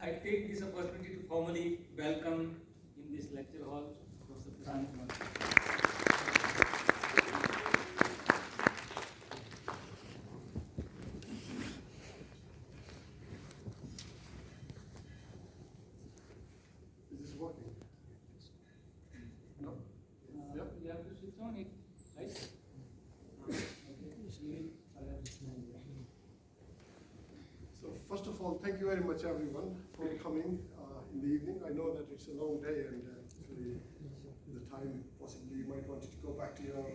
I take this opportunity to formally welcome in this lecture hall Professor Prashant Kumar. Is this working? No? You have to switch on it, right? So first of all, thank you very much everyone for coming in the evening. I know that it's a long day and actually the time possibly you might want to go back to your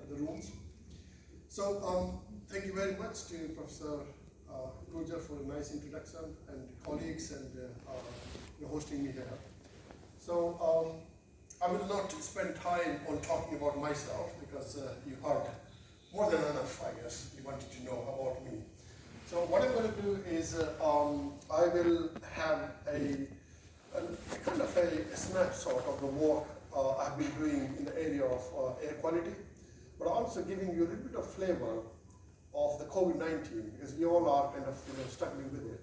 the rooms. So thank you very much to Professor Roger for a nice introduction and colleagues and hosting me here. So I will not spend time on talking about myself because you heard more than enough, I guess, you wanted to know about me. So what I'm going to do is I will have a kind of a snapshot of the work I've been doing in the area of air quality, but also giving you a little bit of flavor of the COVID-19 because we all are kind of struggling with it.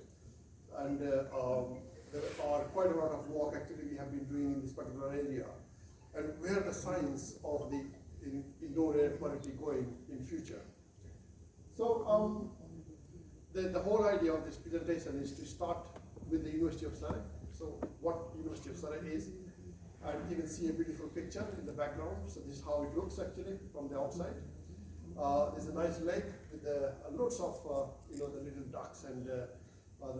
And there are quite a lot of work actually we have been doing in this particular area and where the science of the indoor air quality going in future. So the whole idea of this presentation is to start with the University of Surrey. So what University of Surrey is, and you can see a beautiful picture in the background. So this is how it looks actually from the outside. There's a nice lake with lots of the little ducks and the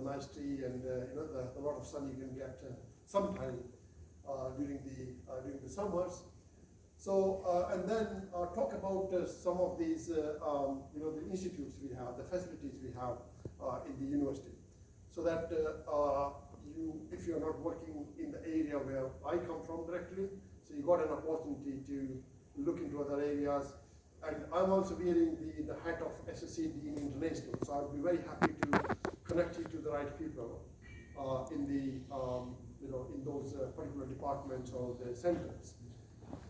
nice tree and the lot of sun you can get sometime during the summers. So and then talk about some of these the institutes we have, the facilities we have in the university, so that if you're not working in the area where I come from directly, so you got an opportunity to look into other areas. And I'm also wearing the hat of Associate Dean International, so I'll be very happy to connect you to the right people in the in those particular departments or the centers.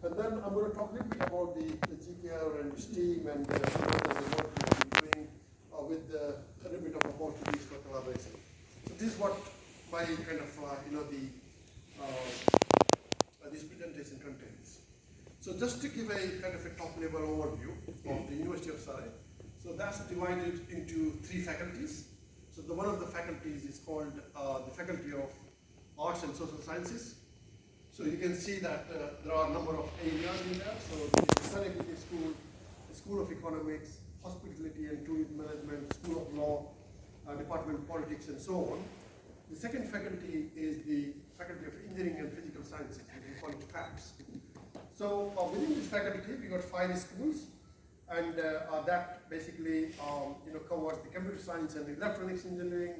And then I'm going to talk a little bit about the GKR and STEAM and the work we've been doing with a little bit of opportunities for collaboration. So this is what my kind of this presentation contains. So just to give a kind of a top level overview of the University of Surrey. So that's divided into 3 faculties. So one of the faculties is called the Faculty of Arts and Social Sciences. So you can see that there are a number of areas in there. So the Surrey Business School, the School of Economics, Hospitality and Tourism Management, School of Law, Department of Politics and so on. The second faculty is the Faculty of Engineering and Physical Sciences, which we call it FAPS. So within this faculty, we got 5 schools, and that basically covers the computer science and electronics engineering,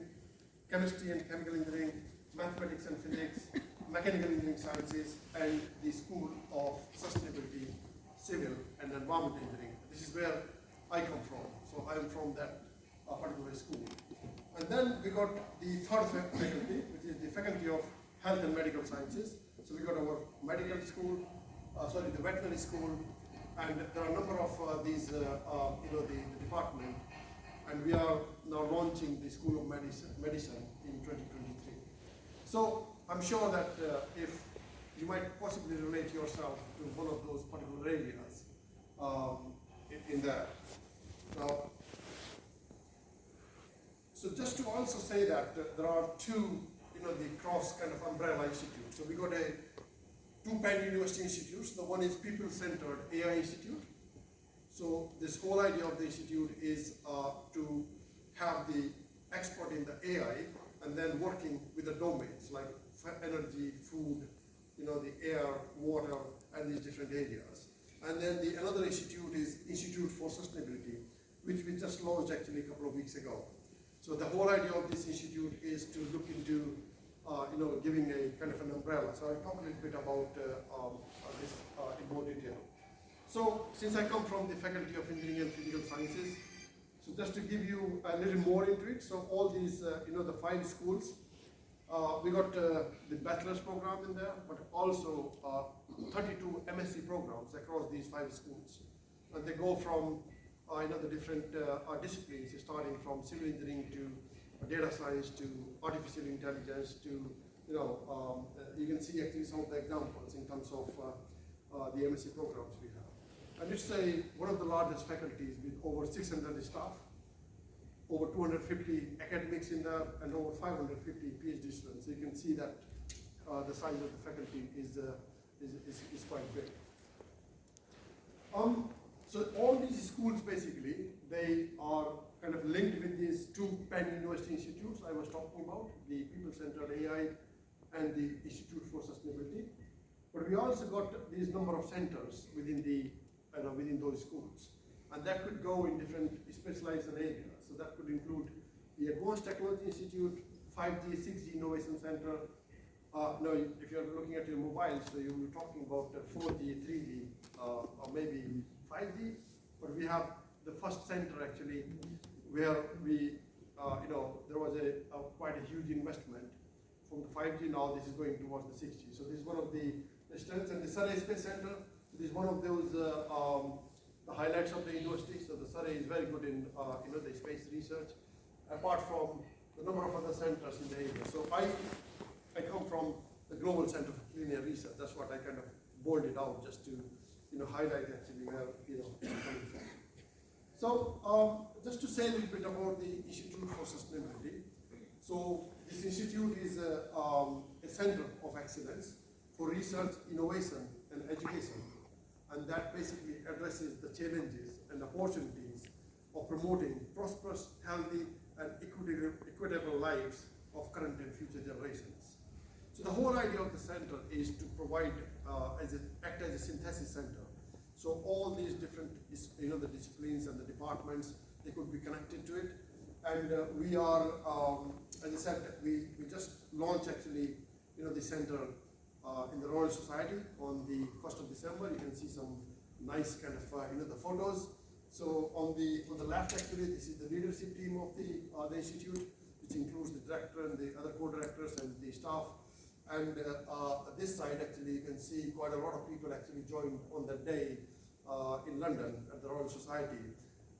chemistry and chemical engineering, mathematics and physics, mechanical engineering sciences, and the School of Sustainability, Civil and Environmental Engineering. This is where I come from. So I am from that particular school. And then we got the third faculty, which is the Faculty of Health and Medical Sciences. So we got our medical school, the veterinary school, and there are a number of these, the department, and we are now launching the School of Medicine in 2023. So I'm sure that if you might possibly relate yourself to one of those particular areas in there. Now, so just to also say that there are 2, the cross kind of umbrella institutes. So we got 2 pan-university institutes. The one is people-centered AI Institute. So this whole idea of the institute is to have the expert in the AI and then working with the domains like energy, food, the air, water, and these different areas. And then another institute is Institute for Sustainability, which we just launched actually a couple of weeks ago. So the whole idea of this institute is to look into giving a kind of an umbrella. So I'll talk a little bit about this in more detail. So since I come from the Faculty of Engineering and Physical Sciences, so just to give you a little more into it, so all these, the 5 schools, we got the bachelor's program in there, but also 32 MSc programs across these 5 schools. And they go from the different disciplines, starting from civil engineering to data science to artificial intelligence to, you can see actually some of the examples in terms of the MSc programs we have. And it's one of the largest faculties with over 600 staff, over 250 academics in there, and over 550 PhD students. So you can see that the size of the faculty is quite big. So all these schools basically, they are kind of linked with these two pan-university institutes I was talking about, the People-Centered AI and the Institute for Sustainability. But we also got these number of centers within within those schools. And that could go in different specialized areas. So that could include the Advanced Technology Institute, 5G, 6G Innovation Center. No, if you're looking at your mobile, so you're talking about 4G, 3G, or maybe 5G. But we have the first center actually where we, there was quite a huge investment from the 5G. Now this is going towards the 6G. So this is one of the strengths. And the Surrey Space Center, this is one of those the highlights of the university. So the Surrey is very good in the space research, apart from the number of other centers in the area. So I come from the Global Center for Clean Air Research. That's what I kind of bolded out just to highlight actually where I'm coming from. So just to say a little bit about the Institute for Sustainability. So this institute is a center of excellence for research, innovation, and education, and that basically addresses the challenges and opportunities of promoting prosperous, healthy, and equitable lives of current and future generations. So the whole idea of the center is to provide, act as a synthesis center. So all these different, the disciplines and the departments, they could be connected to it. And we are, as I said, we just launched actually, the center in the Royal Society on the 1st of December. You can see some nice kind of, the photos. So on the left actually, this is the leadership team of the institute, which includes the director and the other co-directors and the staff. And this side actually, you can see quite a lot of people actually joined on that day in London at the Royal Society.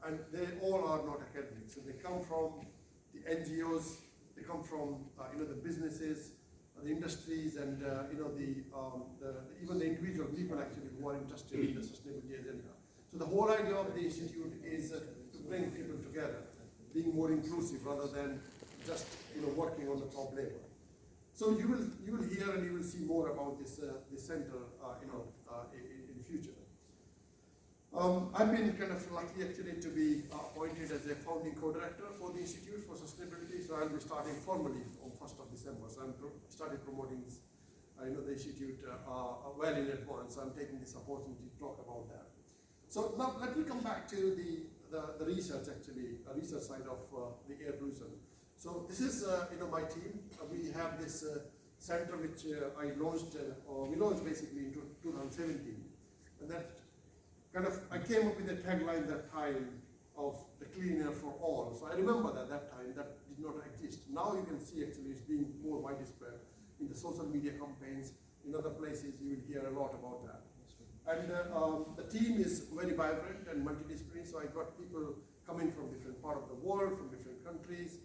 And they all are not academics. So they come from the NGOs, they come from the businesses, the industries, and even the individual people actually who are interested in the sustainability agenda. So the whole idea of the institute is to bring people together, being more inclusive rather than just working on the top level. So you will hear and you will see more about this center in the future. I've been kind of lucky actually to be appointed as a founding co-director for the Institute for Sustainability. So I'll be starting formally on 1st of December. So I'm started promoting this, the institute well in advance. So I'm taking this opportunity to talk about that. So now let me come back to the research actually, research side of the air pollution. So this is my team. We have this center which I launched, we launched basically in 2017, and that kind of I came up with a tagline that time of the clean air for all. So I remember that time that did not exist. Now you can see actually it's being more widespread in the social media campaigns. In other places you will hear a lot about that. And the team is very vibrant and multidisciplinary. So I got people coming from different parts of the world, from different countries,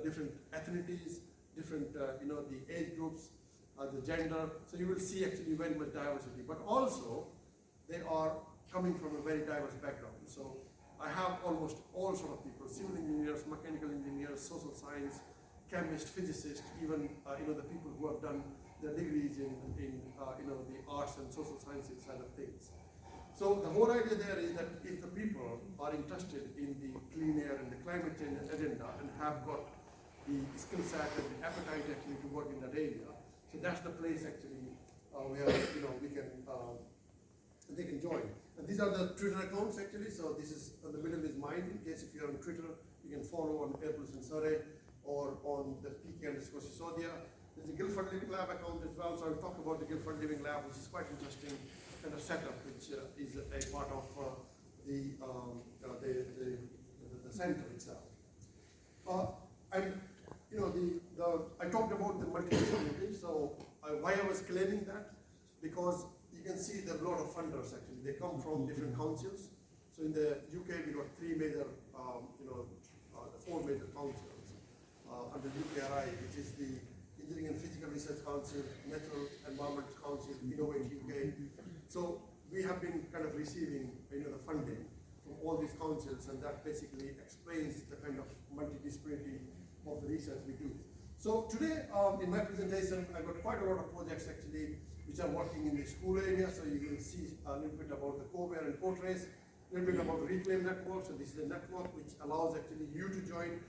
different ethnicities, different the age groups, the gender. So you will see actually very much diversity. But also they are coming from a very diverse background. So I have almost all sort of people: civil engineers, mechanical engineers, social science, chemists, physicists, even the people who have done their degrees in the arts and social sciences side of things. So the whole idea there is that if the people are interested in the clean air and the climate change agenda and have got the skill set and the appetite actually to work in that area, so that's the place actually where we can they can join. And these are the Twitter accounts actually. So this is the middle is mine. In case if you're on Twitter, you can follow on Air Pollution Surrey or on the PK_Sisodia. There's a Guildford Living Lab account as well. So I'll talk about the Guildford Living Lab, which is quite interesting kind of setup, which is a part of the center itself. And I talked about the multidisciplinary. So why I was claiming that, because you can see there are a lot of funders actually. They come from different councils. So in the UK we got 3 major, 4 major councils. under UKRI, which is the Engineering and Physical Research Council, Natural Environment Council, Innovate UK. So we have been kind of receiving the funding from all these councils, and that basically explains the kind of multidisciplinary of the research we do. So today, in my presentation, I've got quite a lot of projects actually which are working in the school area. So you will see a little bit about the co-wear and co-trace, a little bit about the Reclaim network. So this is a network which allows actually you to join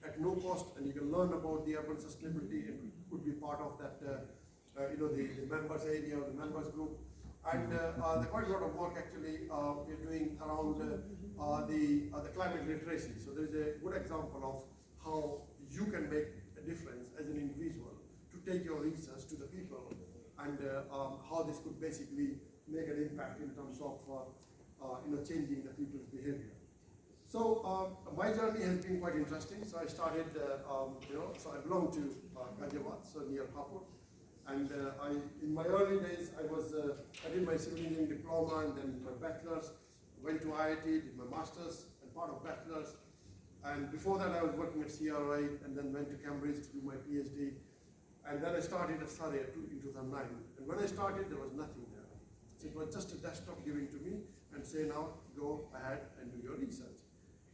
at no cost, and you can learn about the urban sustainability and could be part of that, the members area or the members group. And there's quite a lot of work actually we're doing around the climate literacy. So there is a good example of how you can make a difference as an individual to take your research to the people, and how this could basically make an impact in terms of changing the people's behavior. So my journey has been quite interesting. So I started, so I belong to Ghaziabad, so near Hapur, and in my early days I did my civil engineering diploma and then my bachelor's, went to IIT, did my master's and part of bachelor's, and before that I was working at CRI and then went to Cambridge to do my PhD. And then I started at Surrey in 2009. And when I started, there was nothing there. So it was just a desktop given to me and say, now go ahead and do your research.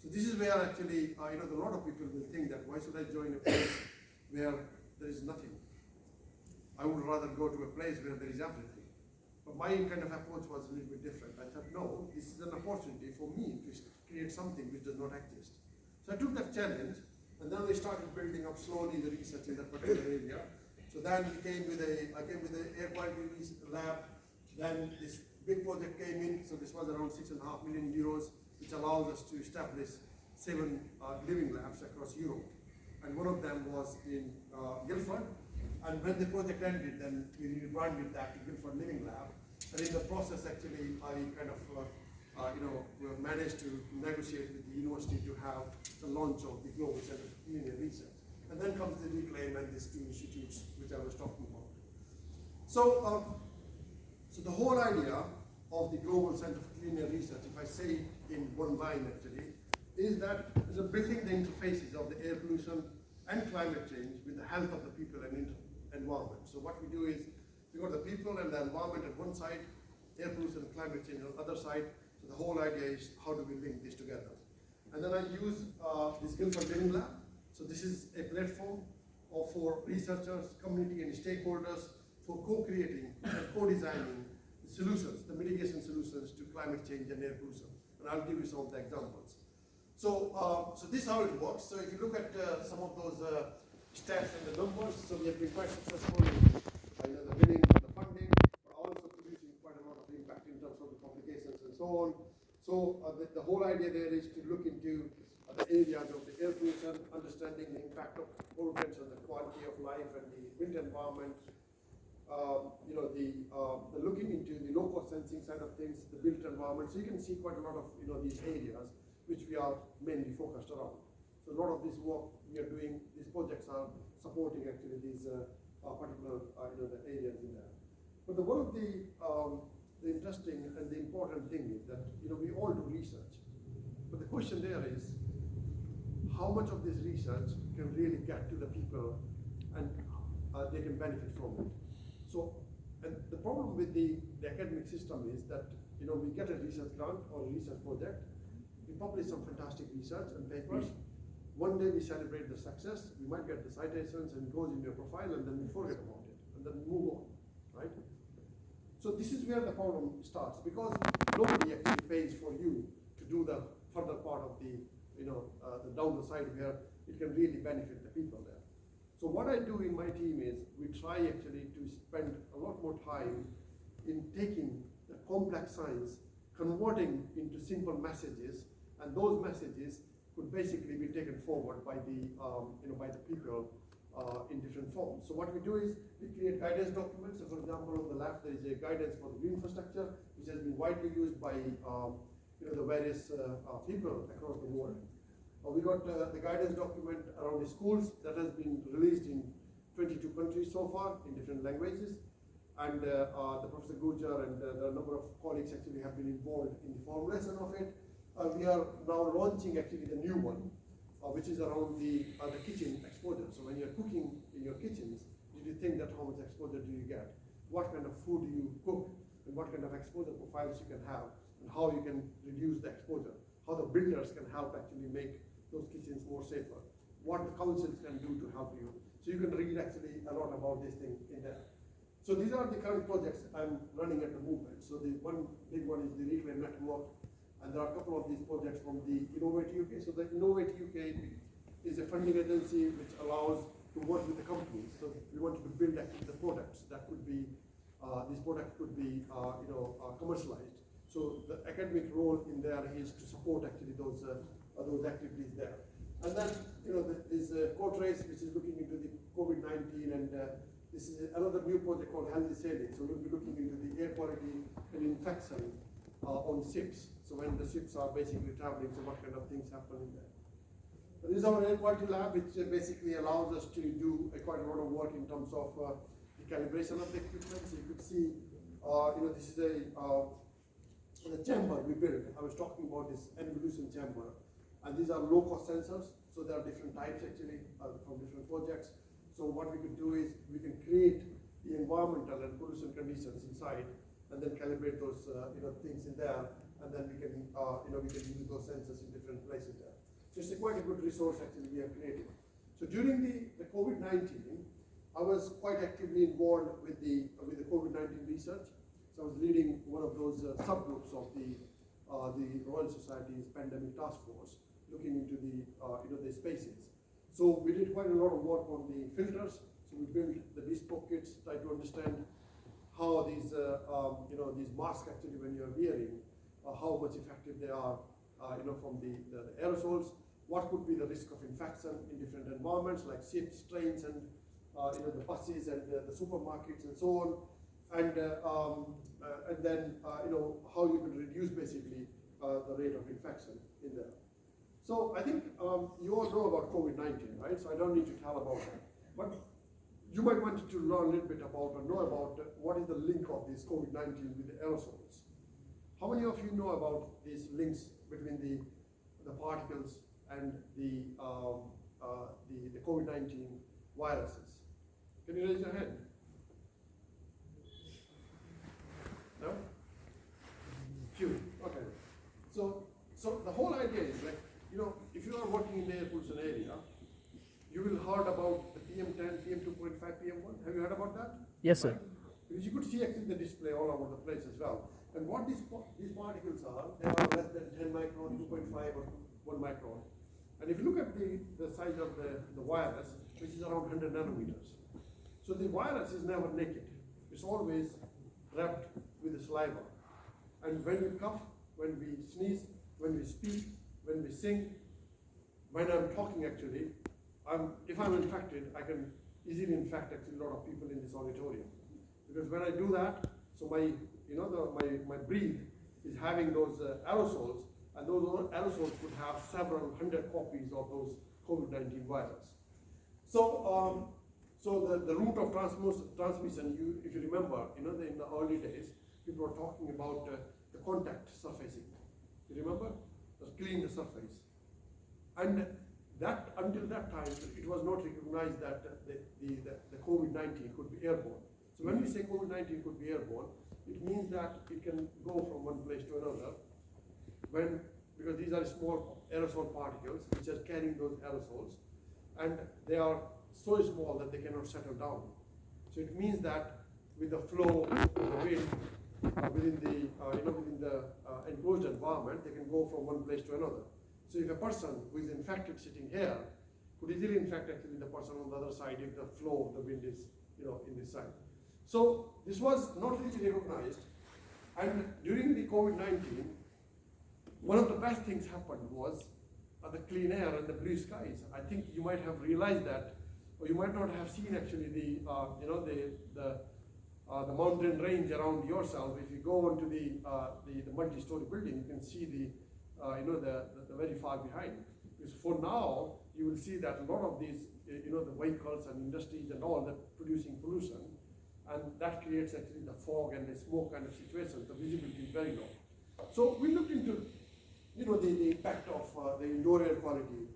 So this is where actually, a lot of people will think that why should I join a place where there is nothing? I would rather go to a place where there is everything. But my kind of approach was a little bit different. I thought, no, this is an opportunity for me to create something which does not exist. So I took that challenge, and then we started building up slowly the research in that particular area. So then I came with the air quality lab. Then this big project came in. So this was around 6.5 million euros, which allows us to establish 7 living labs across Europe. And one of them was in Guildford. And when the project ended, then we rebranded that to Guildford Living Lab. And in the process, actually, I kind of managed to negotiate with the university to have the launch of the Global Center for Clean Air Research. And then comes the Reclaim and these 2 institutes which I was talking about. So, so the whole idea of the Global Center for Clean Air Research, if I say in one line actually, is that it's building the interfaces of the air pollution and climate change with the health of the people and environment. So what we do is, we got the people and the environment at one side, air pollution and climate change on the other side. So the whole idea is how do we link this together? And then I use this Guildford Living Lab. So this is a platform for researchers, community and stakeholders for co-creating and co-designing the solutions, the mitigation solutions to climate change and air pollution. And I'll give you some of the examples. So, so this is how it works. So if you look at some of those stats and the numbers, so we have been quite successful in the winning the funding, but also producing quite a lot of impact in terms of the publications and so on. So the whole idea there is to look into the areas of the air pollution, understanding the impact of pollutants on the quality of life and the built environment. The looking into the low-cost sensing side of things, the built environment. So you can see quite a lot of these areas which we are mainly focused around. So a lot of this work we are doing, these projects are supporting actually these particular the areas in there. But one of the interesting and the important thing is that we all do research, but the question there is how much of this research can really get to the people and they can benefit from it. So, and the problem with the academic system is that we get a research grant or a research project, we publish some fantastic research and papers. One day we celebrate the success, we might get the citations and it goes in your profile, and then we forget about it and then move on, right? So this is where the problem starts, because nobody actually pays for you to do the further part of the the down the side where it can really benefit the people there. So what I do in my team is we try actually to spend a lot more time in taking the complex science, converting into simple messages, and those messages could basically be taken forward by the by the people in different forms. So what we do is we create guidance documents. So for example, on the left there is a guidance for the green infrastructure, which has been widely used by the various people across the world. We got the guidance document around the schools that has been released in 22 countries so far in different languages. And the Professor Gurjar and a number of colleagues actually have been involved in the formulation of it. We are now launching actually the new one, which is around the kitchen exposure. So when you're cooking in your kitchens, did you think that how much exposure do you get? What kind of food do you cook? And what kind of exposure profiles you can have? And how you can reduce the exposure? How the builders can help actually make those kitchens more safer? What the councils can do to help you? So you can read actually a lot about this thing in there. So these are the current projects I'm running at the moment. So the one big one is the Reclaim Network, and there are a couple of these projects from the Innovate UK. So the Innovate UK is a funding agency which allows to work with the companies. So we wanted to build actually the products that could be, these products could be commercialized. So the academic role in there is to support actually those activities there. And then, this court race, which is looking into the COVID-19, and this is another new project called Healthy Sailing. So we'll be looking into the air quality and infection on ships. So when the ships are basically traveling, so what kind of things happen in there. So this is our air quality lab, which basically allows us to do quite a lot of work in terms of the calibration of the equipment. So you could see, this is the chamber we built. I was talking about this evolution chamber. And these are low-cost sensors, so there are different types actually from different projects. So what we could do is we can create the environmental and pollution conditions inside, and then calibrate those things in there, and then we can we can use those sensors in different places there. So it's quite a good resource actually we have created. So during the COVID-19, I was quite actively involved with the COVID-19 research. So I was leading one of those subgroups of the Royal Society's Pandemic Task Force, looking into the spaces. So we did quite a lot of work on the filters. So we built the bespoke kits, try to understand how these these masks actually when you're wearing, how much effective they are, from the aerosols. What could be the risk of infection in different environments like ships, trains, and the buses and the supermarkets and so on. And then how you can reduce basically the rate of infection in there. So I think you all know about COVID-19, right? So I don't need to tell about that. But you might want to learn a little bit about or know about what is the link of this COVID-19 with the aerosols. How many of you know about these links between the particles and the COVID-19 viruses? Can you raise your hand? No? Few. Okay. So the whole idea is like, if you are working in the air pollution area, you will heard about the PM10, PM2.5, PM1. Have you heard about that? Yes, sir. Right? Because you could see actually the display all over the place as well. And what these particles are, they are less than 10 micron, 2.5 or 1 micron. And if you look at the size of the virus, which is around 100 nanometers. So the virus is never naked. It's always wrapped with the saliva. And when we cough, when we sneeze, when we speak, when we sing, when I'm talking actually, if I'm infected, I can easily infect actually a lot of people in this auditorium. Because when I do that, so my breath is having those aerosols, and those aerosols could have several hundred copies of those COVID-19 virus. So the route of transmission, if you remember, in the early days, people were talking about the contact surfacing. You remember? Clean the surface. And that until that time, it was not recognized that the COVID-19 could be airborne. So when we say COVID-19 could be airborne, it means that it can go from one place to another because these are small aerosol particles which are carrying those aerosols, and they are so small that they cannot settle down. So it means that with the flow of the wind within the enclosed environment, they can go from one place to another. So if a person who is infected sitting here could easily infect actually the person on the other side if the flow of the wind is in this side. So this was not really recognized, and during the COVID-19, one of the best things happened was the clean air and the blue skies. I think you might have realized that, or you might not have seen actually the mountain range around yourself. If you go onto the multi-story building, you can see the very far behind. Because for now, you will see that a lot of these, the vehicles and industries and all that producing pollution, and that creates actually the fog and the smoke kind of situation. The visibility is very low. So we looked into, the impact of the indoor air quality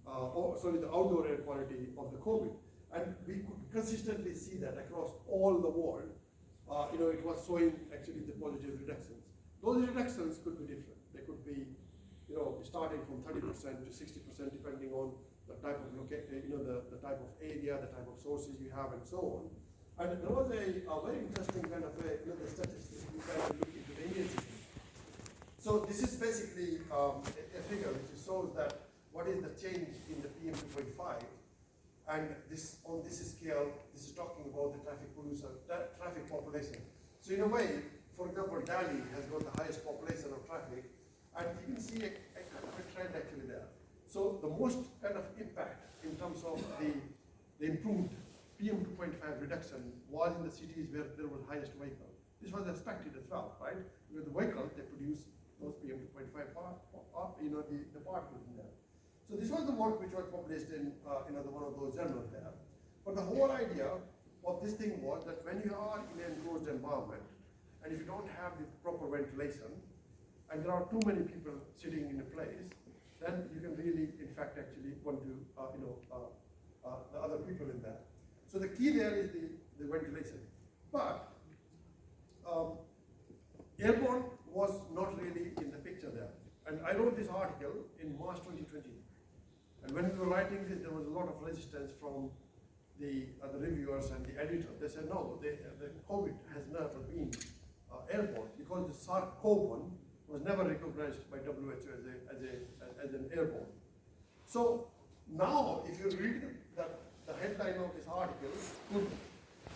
the outdoor air quality of the COVID. And we could consistently see that across all the world, it was showing actually the positive reductions. Those reductions could be different. They could be, starting from 30% to 60%, depending on the type of the type of area, the type of sources you have, and so on. And there was a very interesting kind of the statistics we kind of looked into the Indian system. So this is basically a figure which shows that what is the change in the PM 2.5, and this on this scale, this is talking about the traffic pollution, traffic population. So in a way, for example, Delhi has got the highest population of traffic, and you can see a kind of a trend actually there. So the most kind of impact in terms of the improved PM 2.5 reduction was in the cities where there was highest vehicle. This was expected as well, right? With the vehicle, they produce those PM 2.5 the particles in there. So this was the work which was published in one of those journals there. But the whole idea of this thing was that when you are in an enclosed environment, and if you don't have the proper ventilation, and there are too many people sitting in a place, then you can really, in fact, actually want to, the other people in there. So the key there is the ventilation. But airborne was not really in the picture there. And I wrote this article in March 2020. And when we were writing this, there was a lot of resistance from the reviewers and the editor. They said, no, the COVID has never been airborne because the SARS-CoV-1 was never recognized by WHO as an airborne. So now, if you read the headline of this article, could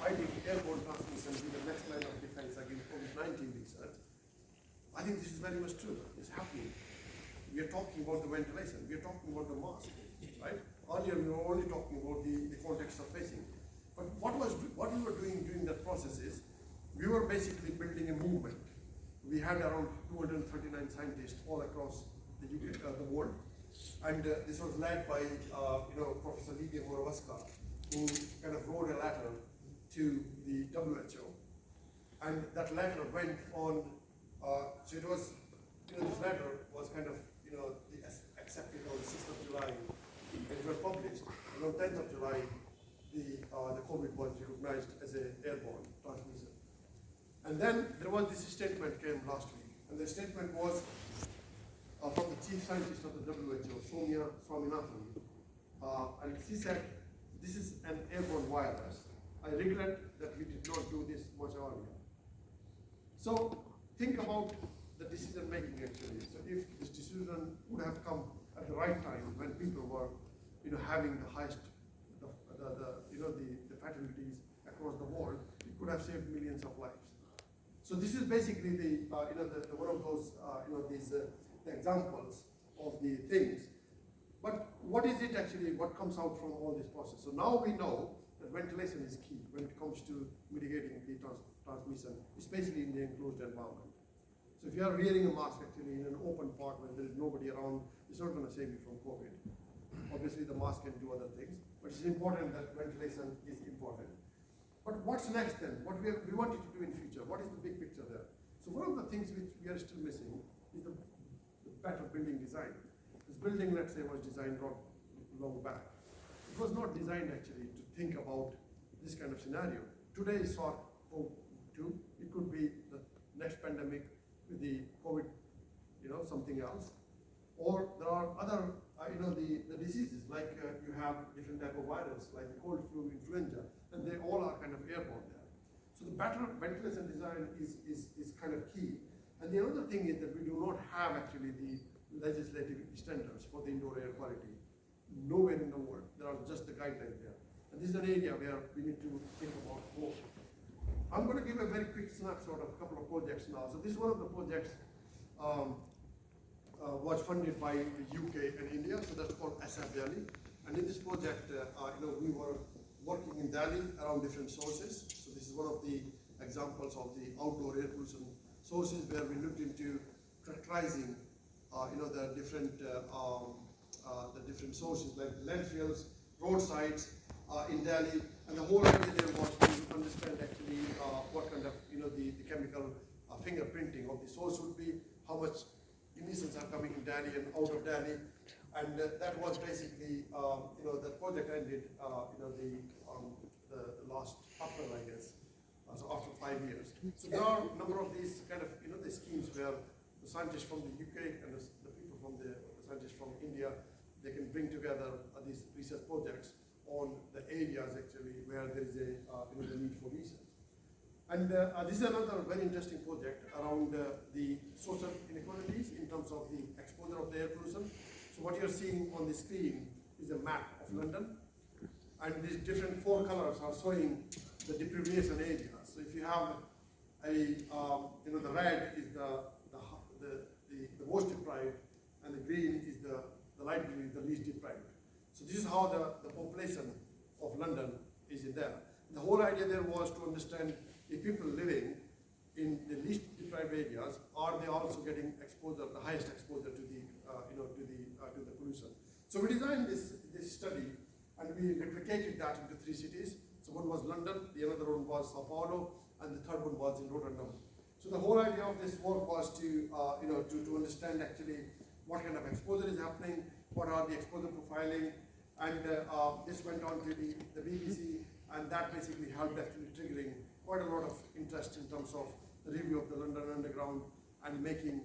fighting airborne transmission be the next line of defense against COVID-19 research? I think this is very much true. It's happening. We are talking about the ventilation. We are talking about the mask, right? Earlier we were only talking about the context of facing. But what we were doing during that process is, we were basically building a movement. We had around 239 scientists all across the UK, the world, and this was led by Professor Lydia Morawaska, who kind of wrote a letter to the WHO, and that letter went on. So it was, this letter was kind of, accepted on the 6th of July, and it was published. And on 10th of July, the COVID was recognized as an airborne transmission. And then there was this statement came last week, and the statement was from the chief scientist of the WHO, Soumya Swaminathan, and she said, this is an airborne virus. I regret that we did not do this much earlier. So think about the decision making actually. So if this decision would have come at the right time when people were, having the highest, the fatalities across the world, it could have saved millions of lives. So this is basically the one of those the examples of the things. But what is it actually? What comes out from all this process? So now we know that ventilation is key when it comes to mitigating the transmission, especially in the enclosed environment. So if you are wearing a mask actually in an open park where there is nobody around, it's not going to save you from COVID. Obviously the mask can do other things, but it's important that ventilation is important. But what's next then? What we wanted to do in future? What is the big picture there? So one of the things which we are still missing is the better building design. This building, let's say, was designed long back. It was not designed actually to think about this kind of scenario. Today is SARS-CoV-2. It could be the next pandemic with the COVID, something else. Or there are other, the diseases, like you have different type of virus, like the cold, flu, influenza, and they all are kind of airborne there. So the better ventilation design is kind of key. And the other thing is that we do not have actually the legislative standards for the indoor air quality. Nowhere in the world. There are just the guidelines there. And this is an area where we need to think about more. I'm going to give a very quick snapshot of a couple of projects now. So this is one of the projects was funded by the UK and India, so that's called SF Delhi. And in this project, we were working in Delhi around different sources. So this is one of the examples of the outdoor air pollution sources where we looked into characterizing, the different sources like landfills, roadsides in Delhi, and the whole idea there was to understand actually what kind of, the chemical fingerprinting of the source would be, how much emissions are coming in Delhi and out of Delhi, And that was basically, the project ended, the last April, I guess, so after 5 years. So there are a number of these kind of, the schemes where the scientists from the UK and the people from the scientists from India, they can bring together these research projects on the areas actually where there is a, the need for research. And this is another very interesting project around the social inequalities in terms of the exposure of the air pollution. So what you're seeing on the screen is a map of London, and these different 4 colors are showing the deprivation areas. So if you have a, the red is the most deprived, and the green is the light green is the least deprived. So this is how the population of London is in there. The whole idea there was to understand if people living in the least deprived areas, are they also getting exposure, the highest exposure to the, to the pollution. So we designed this study, and we replicated that into 3 cities. So one was London, the other one was Sao Paulo, and the third one was in Rotterdam. So the whole idea of this work was to, to understand actually what kind of exposure is happening, what are the exposure profiling, and this went on to the BBC, and that basically helped actually triggering quite a lot of interest in terms of the review of the London Underground and making,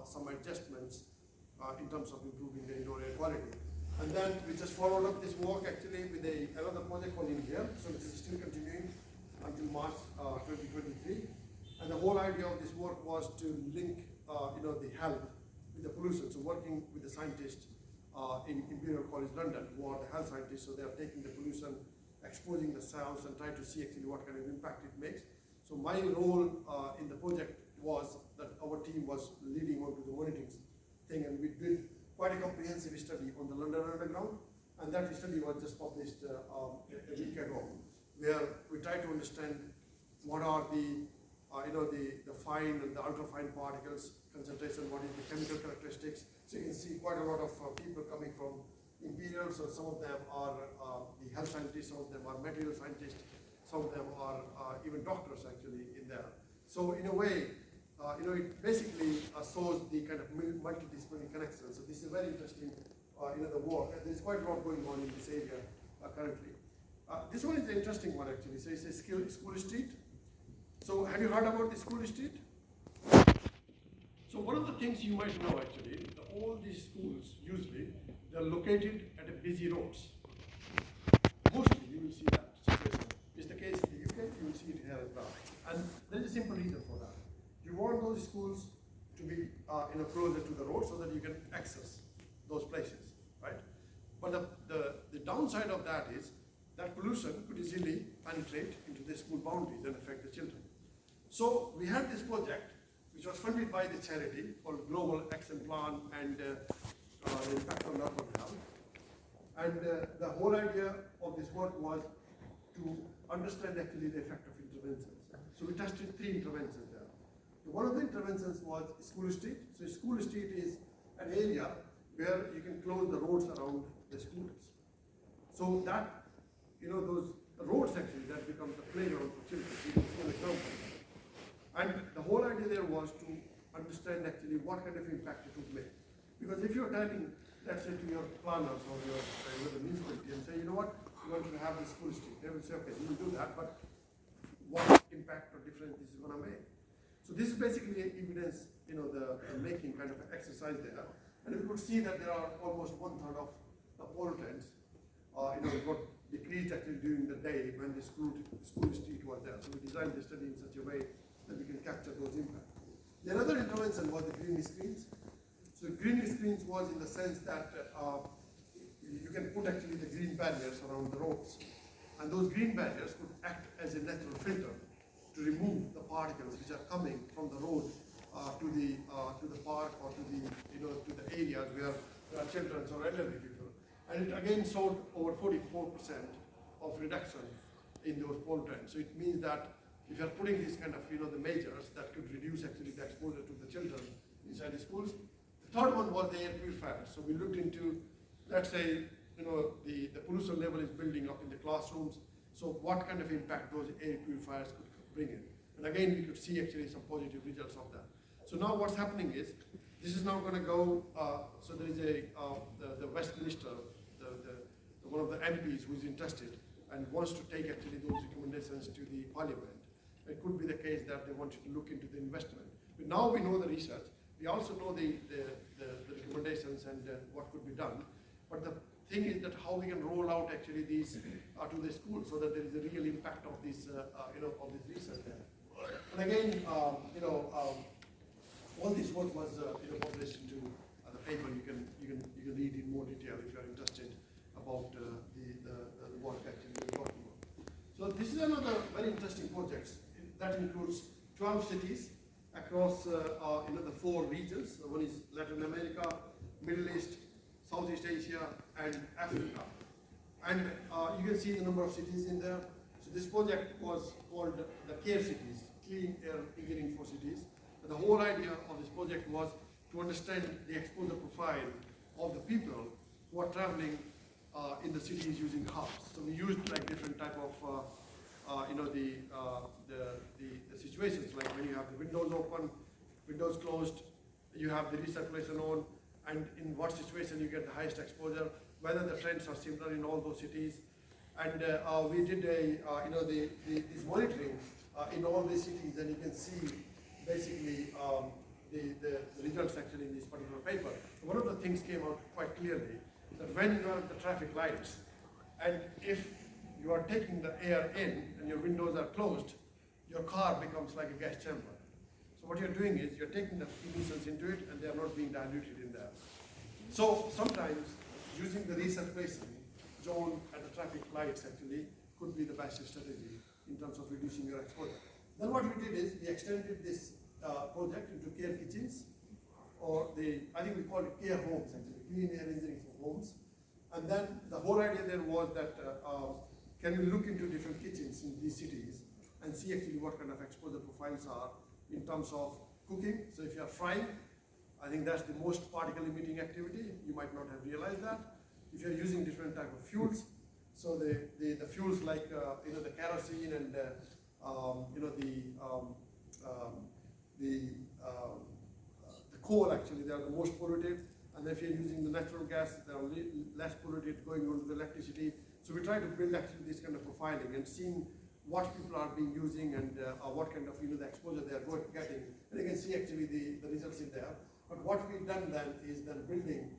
some adjustments in terms of improving the indoor air quality. And then we just followed up this work actually with another project called In Here, so this is still continuing until March 2023. And the whole idea of this work was to link, the health with the pollution. So working with the scientists in Imperial College London, who are the health scientists, so they are taking the pollution, exposing the cells, and trying to see actually what kind of impact it makes. So my role in the project was that our team was leading on to the monitoring thing, and we did quite a comprehensive study on the London Underground, and that study was just published a week ago, where we try to understand what are the fine and the ultrafine particles concentration, what is the chemical characteristics. So you can see quite a lot of people coming from Imperial, so some of them are the health scientists, some of them are material scientists, some of them are even doctors actually in there. So in a way, it basically shows the kind of multidisciplinary connection. So this is very interesting, the work. There's quite a lot going on in this area currently. This one is an interesting one actually. So it's a school street. So have you heard about the school street? So one of the things you might know actually, all these schools usually, they're located at a busy roads. Mostly you will see that situation. It's the case in the UK, you will see it here as well. And there's a simple reason for that. You want those schools to be closer to the road so that you can access those places, right? But the downside of that is that pollution could easily penetrate into the school boundaries and affect the children. So we had this project which was funded by the charity called Global Action Plan and the Impact on Urban Health. And the whole idea of this work was to understand actually the effect of interventions. So we tested 3 interventions there. One of the interventions was school street. So school street is an area where you can close the roads around the schools. So that, those roads actually, that becomes the playground for children. So you can see an example. And the whole idea there was to understand actually what kind of impact it would make. Because if you're telling, let's say to your planners or your the municipality and say, you know what, we want to have this school street, they will say, okay, you will do that, but what impact or difference this is going to make? So this is basically evidence, the making kind of exercise there. And we could see that there are almost 1/3 of the pollutants, got decreased actually during the day when the school street was there. So we designed the study in such a way that we can capture those impacts. The other intervention was the green screens. So green screens was in the sense that you can put actually the green barriers around the roads. And those green barriers could act as a natural filter to remove the particles which are coming from the road to the park or to the areas where there are children or elderly people. And it again showed over 44% of reduction in those pollutants. So it means that if you are putting these kind of the measures that could reduce actually the exposure to the children inside the schools. The third one was the air purifiers. So we looked into, let's say, the pollution level is building up in the classrooms. So what kind of impact those air purifiers could bring in? And again, we could see actually some positive results of that. So now what's happening is, This is now going to go, so there is the Westminster, one of the MPs who is interested and wants to take actually those recommendations to the Parliament. It could be the case that they wanted to look into the investment. But now we know the research, we also know the recommendations and what could be done. But the thing is that how we can roll out actually these to the school so that there is a real impact of this, of this research there. And again, all this work was published into the paper. You can read in more detail if you are interested about the work actually we're working on. So this is another very interesting project that includes 12 cities across the 4 regions. One is Latin America, Middle East, Southeast Asia, and Africa. And you can see the number of cities in there. So this project was called the CARE Cities, Clean Air Engineering for Cities. And the whole idea of this project was to understand the exposure profile of the people who are traveling in the cities using cars. So we used like different type of the situations, like when you have the windows open, windows closed, you have the recirculation on, and in what situation you get the highest exposure, whether the trends are similar in all those cities. And we did this monitoring in all these cities, and you can see basically the results actually in this particular paper. One of the things came out quite clearly, that when you are at the traffic lights, and if you are taking the air in and your windows are closed, your car becomes like a gas chamber. So what you're doing is you're taking the emissions into it and they are not being diluted in there. So sometimes using the recirculation zone at the traffic lights actually could be the best strategy in terms of reducing your exposure. Then what we did is we extended this project into care kitchens, or I think we call it care homes actually, clean air engineering for homes. And then the whole idea there was that can we look into different kitchens in these cities and see actually what kind of exposure profiles are in terms of cooking. So if you are frying, I think that's the most particle emitting activity. You might not have realized that. If you're using different type of fuels, so the fuels like the kerosene and the coal actually, they are the most polluted. And if you're using the natural gas, they are less polluted going on with electricity. So we try to build actually this kind of profiling and seeing what people are being using and what kind of the exposure they are getting. And you can see actually the results in there. But what we've done then is then building,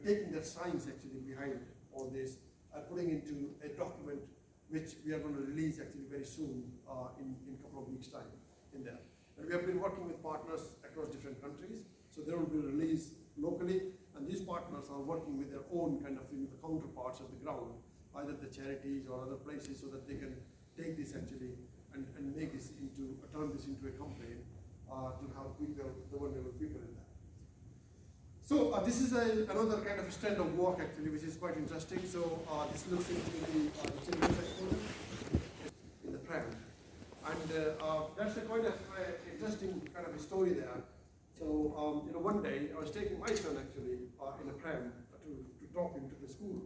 taking that science actually behind all this and putting into a document which we are going to release actually very soon in a couple of weeks' time in there. And we have been working with partners across different countries. So there will be a release locally, and these partners are working with their own kind of the counterparts at the ground, either the charities or other places, so that they can take this actually and make this into, turn this into a campaign to help people, the vulnerable people in that. So this is another kind of strand of work actually, which is quite interesting. So this looks into the children's exposure in the pram, and that's a quite interesting kind of a story there. So one day I was taking my son actually in a pram to drop him to the school,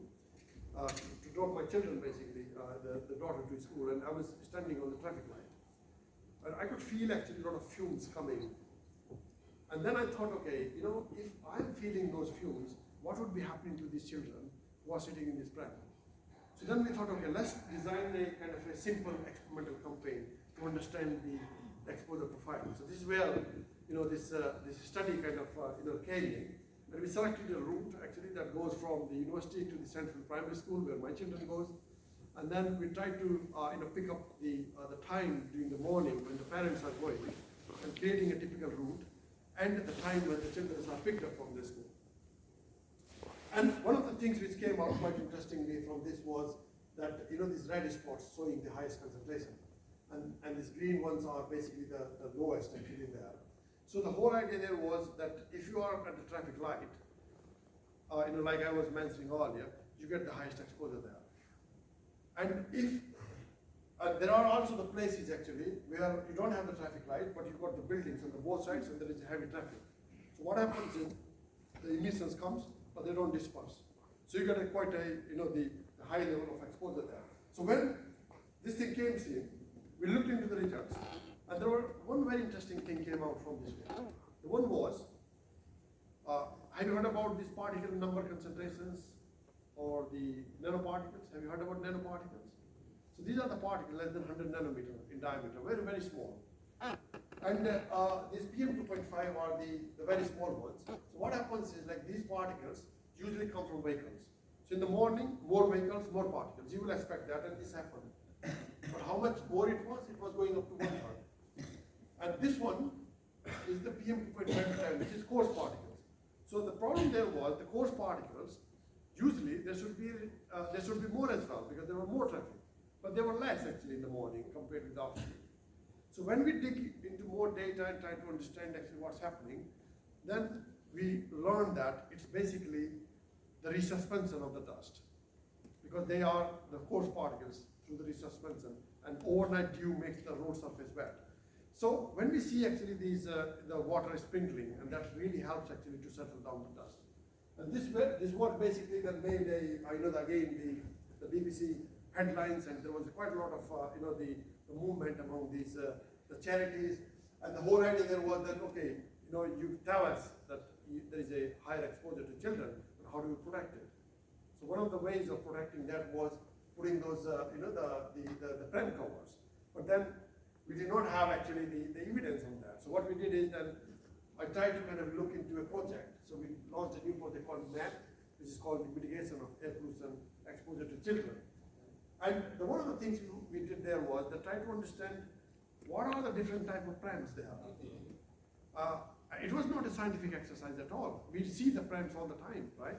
to drop my children basically, the daughter to school, and I was standing on the traffic light, and I could feel actually a lot of fumes coming. And then I thought, okay, if I'm feeling those fumes, what would be happening to these children who are sitting in this pram? So then we thought, okay, let's design a kind of a simple experimental campaign to understand the exposure profile. So this is where this study kind of came in, and we selected a route actually that goes from the university to the central primary school where my children goes, and then we tried to pick up the time during the morning when the parents are going and creating a typical route, and the time when the children are picked up from the school. And one of the things which came out quite interestingly from this was that these red spots showing the highest concentration, and these green ones are basically the lowest actually there. So the whole idea there was that if you are at the traffic light, like I was mentioning earlier, you get the highest exposure there. And if there are also the places actually where you don't have the traffic light, but you've got the buildings on the both sides and there is heavy traffic. So what happens is the emissions comes, but they don't disperse. So you get quite the high level of exposure there. So when this thing came in, we looked into the results, and there were one very interesting thing came out from this one. The one was Have you heard about these particle number concentrations or the nanoparticles? Have you heard about nanoparticles? So these are the particles less than 100 nanometer in diameter, very, very small. And these PM2.5 are the very small ones. So what happens is, like, these particles usually come from vehicles. So in the morning, more vehicles, more particles. You will expect that, and this happened. But how much more it was? It was going up to 1/3. And this one is the PM2.5, which is coarse particles. So the problem there was the coarse particles. Usually there should be more as well, because there were more traffic, but there were less actually in the morning compared with the afternoon. So when we dig into more data and try to understand actually what's happening, then we learn that it's basically the resuspension of the dust, because they are the coarse particles through the resuspension, and overnight dew makes the road surface wet. So when we see actually these, the water is sprinkling, and that really helps actually to settle down the dust. And this work basically then made the BBC headlines, and there was quite a lot of the movement among these the charities, and the whole idea there was that, okay, you tell us that there is a higher exposure to children, but how do we protect it? So one of the ways of protecting that was putting those the prem covers, but then we did not have actually the evidence on that. So what we did is then I tried to kind of look into a project. So we launched a new project called MAP, which is called the Mitigation of Air Pollution Exposure to Children. And one of the things we did there was to try to understand what are the different type of prams there are. It was not a scientific exercise at all. We see the prams all the time, right?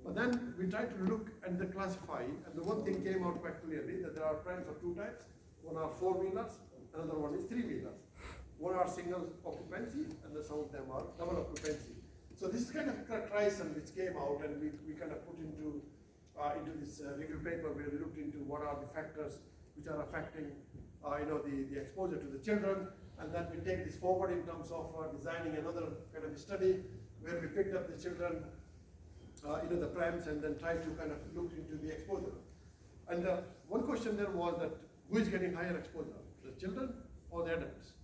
But then we tried to look and then classify, and the one thing came out quite clearly that there are prams of two types. One are four-wheelers, another one is three-wheelers. One are single occupancy, and some of them are double occupancy. So this is kind of criteria which came out, and we kind of put into this review paper where we looked into what are the factors which are affecting the exposure to the children, and then we take this forward in terms of designing another kind of study where we picked up the children, the prams, and then tried to kind of look into the exposure. And one question there was that who is getting higher exposure, the children or the adults?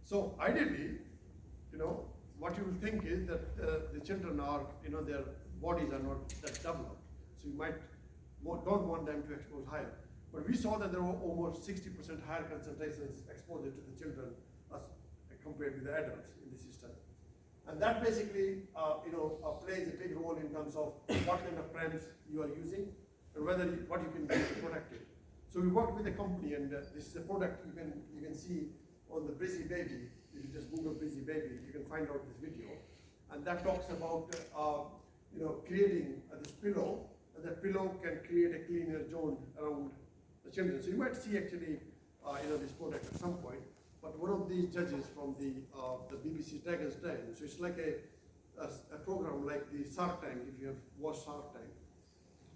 So ideally, what you will think is that the children are, their bodies are not that developed, so you don't want them to expose higher. But we saw that there were almost 60% higher concentrations exposure to the children as compared with the adults in this study. And that basically, plays a big role in terms of what kind of prams you are using and what you can do to protect it. So we worked with a company, and this is a product you can see on the Breezy Baby. If you just Google Breezy Baby, you can find out this video, and that talks about creating this pillow, and that pillow can create a cleaner zone around the children. So you might see actually this product at some point. But one of these judges from the BBC Dragon's Den, so it's like a program like the Shark Tank, if you have watched Shark Tank.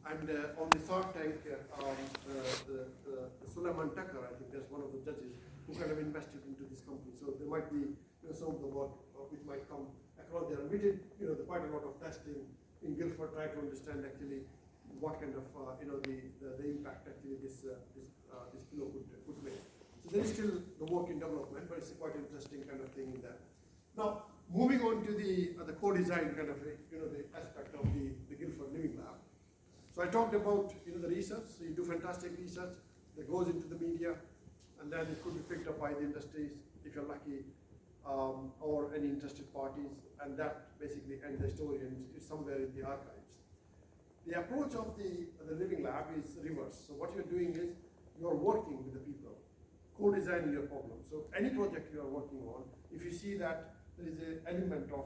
And on the Shark Tank, the Suleiman Tucker, I think that's one of the judges who kind of invested into this company. So there might be some of the work which might come across there. And we did quite a lot of testing in Guildford, try to understand actually what kind of the impact actually this pillow would make. So there is still the work in development, but it's a quite interesting kind of thing in there. Now moving on to the co-design kind of the aspect of the Guildford Living Lab. So I talked about the research. So you do fantastic research that goes into the media, and then it could be picked up by the industries if you're lucky, or any interested parties, and that basically ends the story and is somewhere in the archives. The approach of the Living Lab is reverse. So what you're doing is you're working with the people, co-designing your problem. So any project you are working on, if you see that there is an element of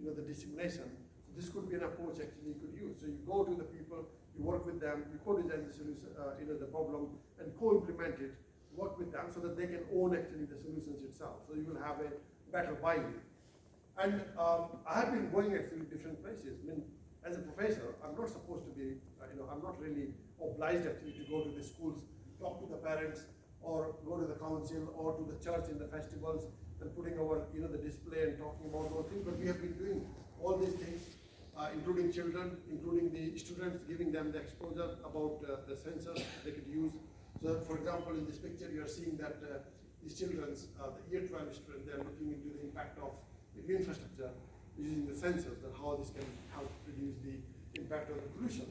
the dissemination, so this could be an approach actually you could use. So you go to the people, you work with them, you co-design the solution, the problem, and co-implement it, work with them so that they can own actually the solutions itself. So you will have a better buy-in. And I have been going actually different places. I mean, as a professor, I'm not supposed to be, I'm not really obliged actually to go to the schools, talk to the parents, or go to the council, or to the church in the festivals, and putting our, the display and talking about those things. But we have been doing all these things, including children, including the students, giving them the exposure about the sensors they could use. So, for example, in this picture, you are seeing that these children, the year 12 students, they are looking into the impact of the infrastructure. using the sensors, and how this can help reduce the impact of the pollution.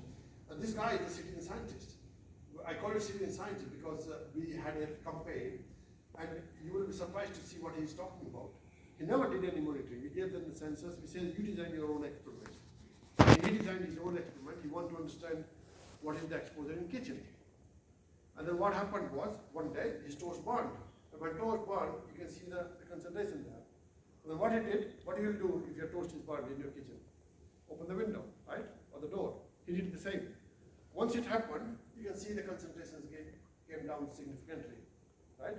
And this guy is a citizen scientist. I call it citizen scientist because we had a campaign, and you will be surprised to see what he's talking about. He never did any monitoring. We gave them the sensors. We said, you design your own experiment. And he designed his own experiment. He wanted to understand what is the exposure in kitchen. And then what happened was, one day, his toast burned. And when toast burned, you can see the concentration there. And then what he did, what you will do if your toast is burned in your kitchen? Open the window, right? Or the door. He did the same. Once it happened, you can see the concentrations came down significantly, right?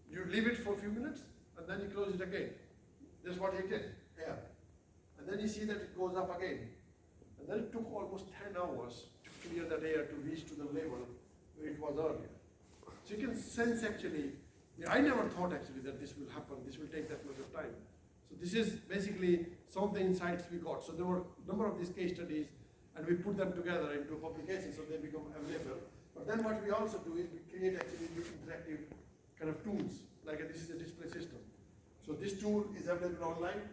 You leave it for a few minutes, and then you close it again. That's what he did, yeah. And then you see that it goes up again. And then it took almost 10 hours to clear that air to reach to the level where it was earlier. So you can sense actually, I never thought actually that this will happen, this will take that much of time. So this is basically some of the insights we got. So there were a number of these case studies, and we put them together into a publication so they become available. But then what we also do is we create actually these interactive kind of tools, like this is a display system. So this tool is available online.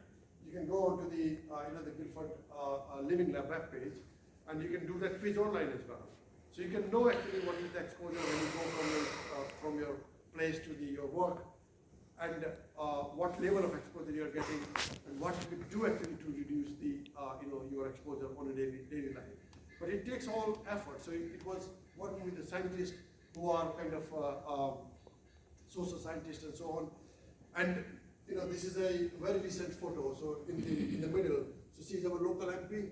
You can go onto the the Guildford Living Lab web page, and you can do that quiz online as well. So you can know actually what is the exposure when you go from your place to your work, and what level of exposure you are getting, and what you can do actually to reduce the your exposure on a daily life. But it takes all effort. So it was working with the scientists who are kind of social scientists and so on. And this is a very recent photo. So in the middle, so she's our local MP,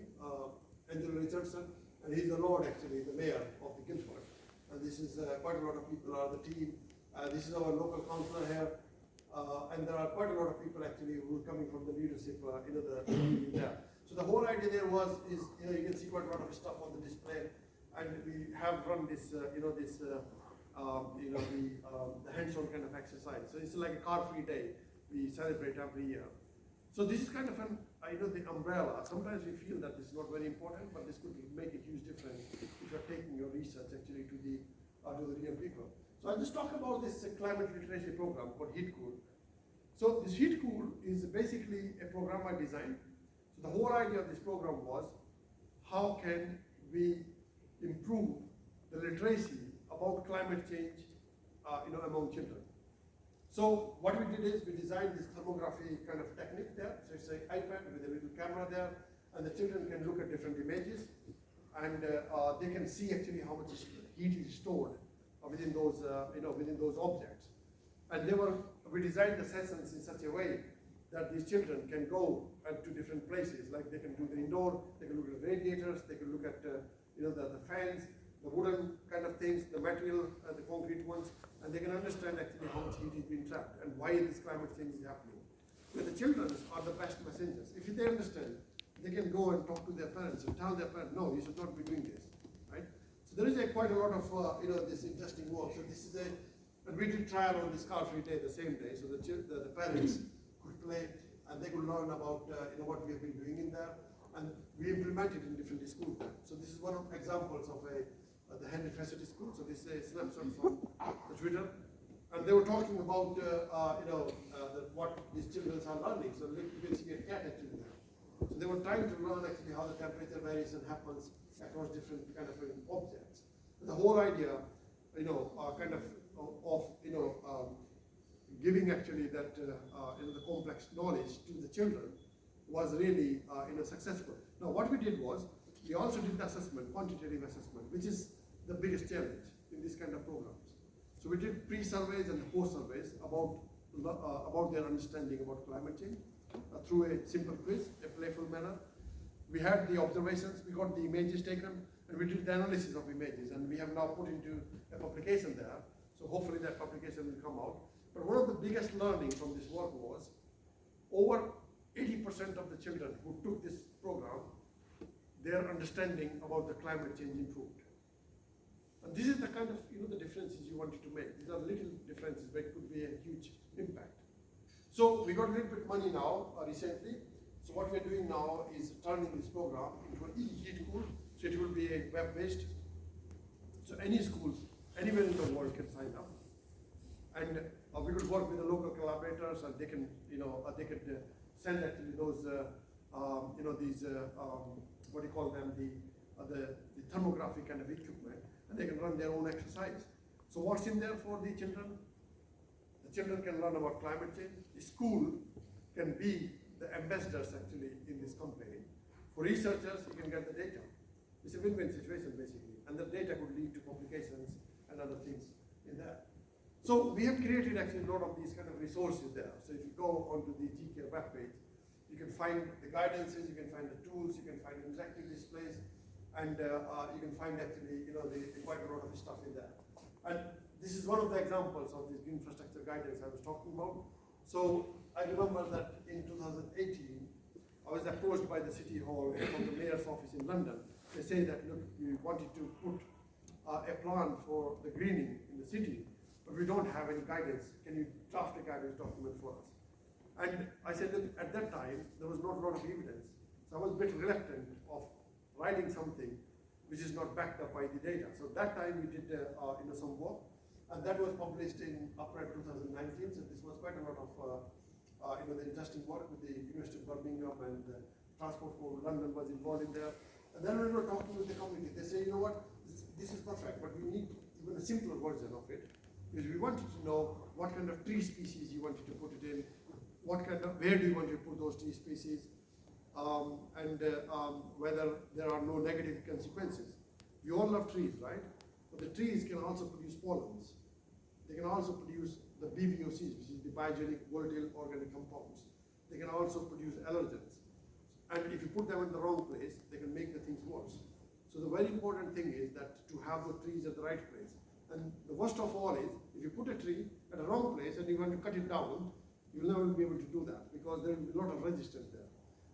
Angela Richardson, and he's the Lord actually, the mayor of the Guildford. And this is quite a lot of people are the team. This is our local councillor here. And there are quite a lot of people actually who are coming from the leadership, the meeting there. So the whole idea there is you can see quite a lot of stuff on the display, and we have run this, the hands-on kind of exercise. So it's like a car-free day we celebrate every year. So this is kind of the umbrella. Sometimes we feel that this is not very important, but this could make a huge difference if you're taking your research actually to the real people. So I'll just talk about this climate literacy program called HeatCool. So this HeatCool is basically a program I designed. So the whole idea of this program was, how can we improve the literacy about climate change among children. So what we did is we designed this thermography kind of technique there. So it's an iPad with a little camera there, and the children can look at different images, and they can see actually how much heat is stored within those objects. And we designed the sessions in such a way that these children can go to different places, like they can do the indoor, they can look at the radiators, they can look at the fans, the wooden kind of things, the material, the concrete ones, and they can understand actually how much heat is being trapped and why this climate change is happening. But the children are the best messengers. If they understand, they can go and talk to their parents and tell their parents, no, you should not be doing this, right? So there is quite a lot of this interesting work. So this is and we did trial on this car-free day, the same day, so the parents could play and they could learn about what we have been doing in there, and we implemented in different schools there. So this is one of examples of the Henry Facility School. So this is a snapshot from the Twitter, and they were talking about what these children are learning. So you can see a cat actually there. So they were trying to learn actually how the temperature variation happens across different kind of objects. And the whole idea, giving actually that the complex knowledge to the children was really successful. Now what we did was, we also did the assessment, quantitative assessment, which is the biggest challenge in this kind of programs. So we did pre-surveys and post-surveys about their understanding about climate change through a simple quiz, a playful manner. We had the observations, we got the images taken, and we did the analysis of images, and we have now put into a publication there. So hopefully that publication will come out. But one of the biggest learning from this work was, over 80% of the children who took this program, their understanding about the climate change improved. And this is the kind of the differences you wanted to make. These are little differences, but it could be a huge impact. So we got a little bit money now recently. So what we are doing now is turning this program into an e-HeatCool. So it will be a web-based. So any schools anywhere in the world can sign up, and we could work with the local collaborators, and they can send actually those, these, what do you call them, the thermographic kind of equipment, and they can run their own exercise. So what's in there for the children? The children can learn about climate change. The school can be the ambassadors actually in this campaign. For researchers, you can get the data. It's a win-win situation basically, and the data could lead to publications and other things in that. So we have created actually a lot of these kind of resources there. So if you go onto the GCare webpage, you can find the guidances, you can find the tools, you can find interactive displays, and you can find actually quite a lot of stuff in there. And this is one of the examples of this infrastructure guidance I was talking about. So I remember that in 2018, I was approached by the City Hall from the Mayor's office in London. They say that, look, we wanted to put a plan for the greening in the city, but we don't have any guidance. Can you draft a guidance document for us? And I said that at that time, there was not a lot of evidence. So I was a bit reluctant of writing something which is not backed up by the data. So that time we did some work, and that was published in April 2019. So this was quite a lot of the interesting work with the University of Birmingham, and Transport for London was involved in there. And then we were talking with the community. They say, you know what, this is perfect, but we need even a simpler version of it, because we wanted to know what kind of tree species you wanted to put it in, where do you want to put those tree species, whether there are no negative consequences. We all love trees, right? But the trees can also produce pollens. They can also produce the BVOCs, which is the biogenic volatile organic compounds. They can also produce allergens. And if you put them in the wrong place, they can make the things worse. So the very important thing is that to have the trees at the right place. And the worst of all is, if you put a tree at the wrong place and you want to cut it down, you'll never be able to do that, because there will be a lot of resistance there.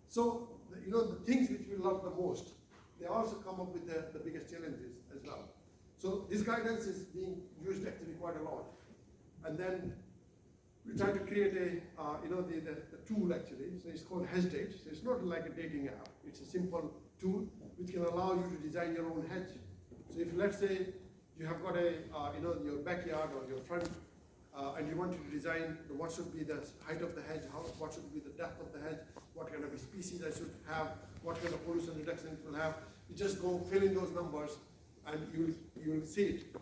So, the things which we love the most, they also come up with the biggest challenges as well. So this guidance is being used actually quite a lot. And then we try to create the tool actually. So it's called Hesdate. So it's not like a dating app. It's a simple tool which can allow you to design your own hedge. So if, let's say, you have got your backyard or your front, and you want to design what should be the height of the hedge, what should be the depth of the hedge, what kind of a species I should have, what kind of pollution reduction it will have. You just go fill in those numbers, and you will see it.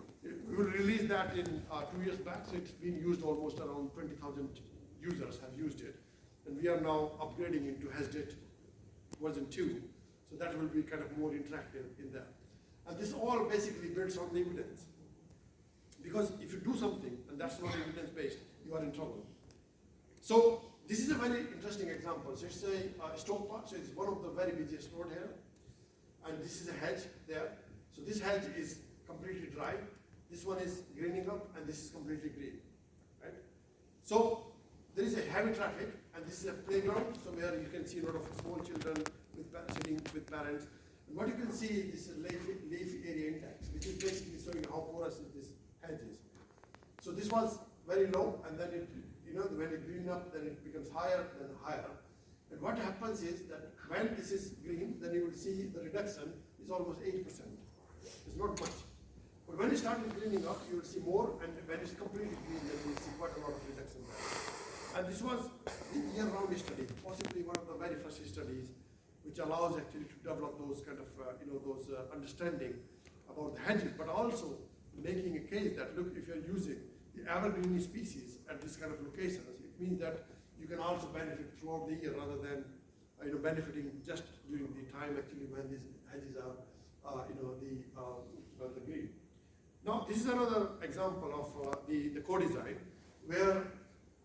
We will release that in 2 years back, so it's been used almost around 20,000 users have used it. And we are now upgrading into Hesdate version 2, so that will be kind of more interactive in there. And this all basically builds on the evidence. Because if you do something and that's not evidence-based, you are in trouble. So this is a very interesting example. So it's a stone park, so it's one of the very busiest road here. And this is a hedge there. So this hedge is completely dry. This one is greening up, and this is completely green, right? So there is a heavy traffic, and this is a playground, so where you can see a lot of small children sitting with parents. And what you can see is this leaf area index, which is basically showing how porous this hedge is. So this was very low, and then when it green up, then it becomes higher and higher. And what happens is that when this is green, then you will see the reduction is almost 80%. It's not much. But when it started greening up, you will see more, and when it's completely green, then you will see quite a lot of reduction there. And this was the year-round study, possibly one of the very first studies, which allows actually to develop those kind of, understanding about the hedges, but also making a case that, look, if you're using the evergreen species at this kind of locations, it means that you can also benefit throughout the year rather than benefiting just during the time actually when these hedges are the green. Now this is another example of the co-design, where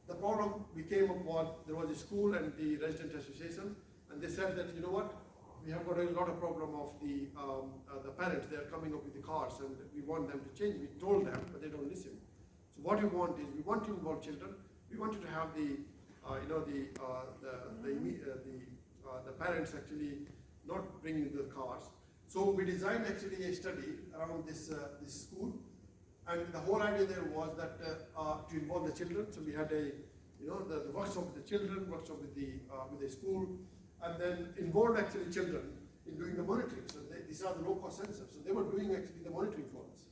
the problem we came up was there was a school and the resident association, and they said that, you know what, we have got a lot of problem of the parents. They are coming up with the cars, and we want them to change. We told them, but they don't listen. So what we want is, we want to involve children. We wanted to have the parents actually not bringing the cars. So we designed actually a study around this school, and the whole idea there was that to involve the children. So we had the workshop with the children, workshop with the school, and then involved actually children in doing the monitoring. So these are the low-cost sensors. So they were doing actually the monitoring for us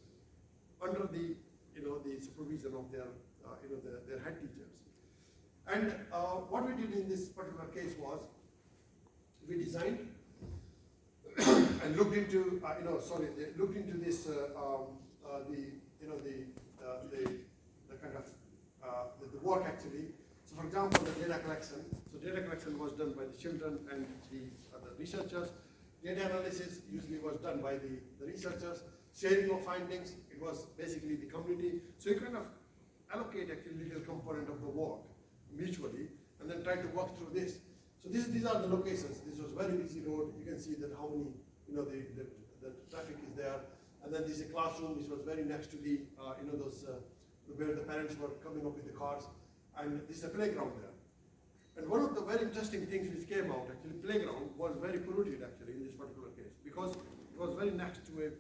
under the supervision of their head teachers. And what we did in this particular case was, we designed and looked into, looked into this, the kind of the work actually. So, for example, the data collection. So, data collection was done by the children and the researchers. Data analysis usually was done by the researchers. Sharing of findings, it was basically the community. So, you kind of allocate actually little component of the work mutually, and then try to work through this. So these are the locations. This was very busy road. You can see that how many, the traffic is there. And then this is a classroom which was very next to the, those where the parents were coming up with the cars. And this is a playground there. And one of the very interesting things which came out, actually, playground was very polluted actually in this particular case, because it was very next to a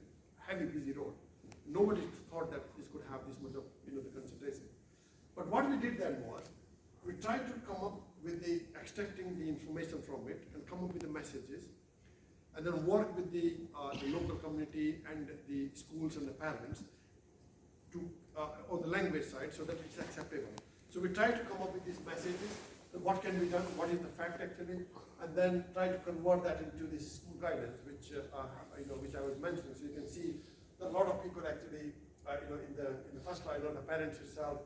heavy busy road. Nobody thought that this could have this much of, the concentration. But what we did then was, we tried to come up with extracting the information from it and come up with the messages, and then work with the local community and the schools and the parents to on the language side, so that it's acceptable. So we try to come up with these messages, what can be done, what is the fact actually, and then try to convert that into this school guidance, which which I was mentioning. So you can see that a lot of people actually, in the first line, the parents itself,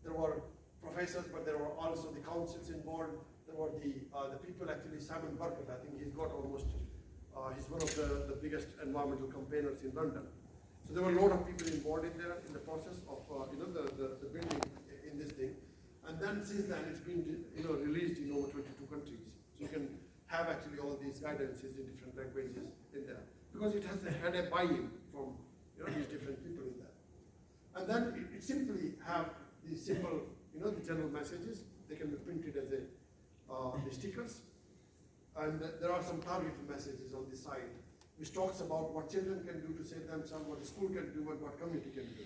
there were professors, but there were also the councils involved. There were the people actually. Simon Burkett, I think he's got almost. He's one of the biggest environmental campaigners in London. So there were a lot of people involved in there in the process of the building in this thing. And then since then it's been released in over 22 countries. So you can have actually all these guidances in different languages in there, because it has had a buy-in from these different people in there. And then it simply have these simple the general messages. They can be printed as the stickers. And there are some targeted messages on the side, which talks about what children can do to save themselves, what the school can do, and what community can do.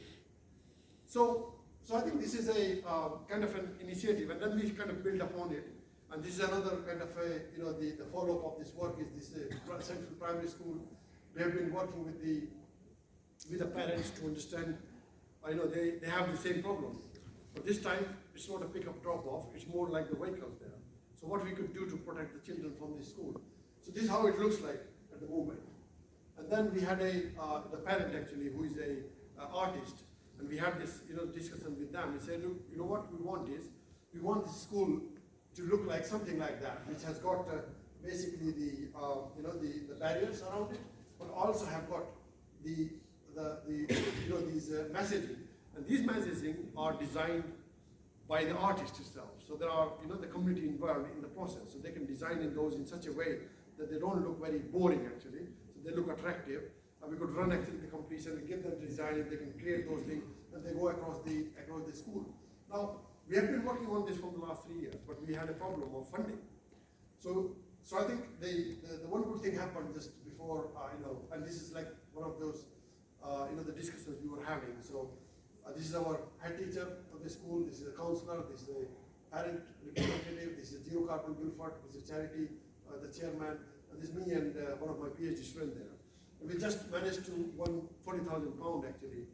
So I think this is a kind of an initiative, and then we kind of build upon it. And this is another kind of the follow-up of this work is this Central Primary School. We have been working with the parents to understand. They have the same problem, but this time it's not a pick-up drop-off. It's more like the vehicles there. So what we could do to protect the children from this school. So this is how it looks like at the moment. And then we had the parent actually, who is a artist, and we had this discussion with them. We said, look, what we want the school to look like something like that, which has got basically the barriers around it, but also have got these messaging, and these messaging are designed by the artist itself. So there are the community involved in the process, so they can design those in such a way that they don't look very boring actually, so they look attractive. We could run actually the competition, we give them the design, they can create those things, and they go across the school. Now we have been working on this for the last 3 years, but we had a problem of funding. So I think the one good thing happened just before and this is like one of those the discussions we were having. So this is our head teacher of the school, this is a counselor, this is a parent representative, this is Zero Carbon Guildford, this is charity, the chairman, and this is me and one of my PhD students there. And we just managed to won £40,000 actually,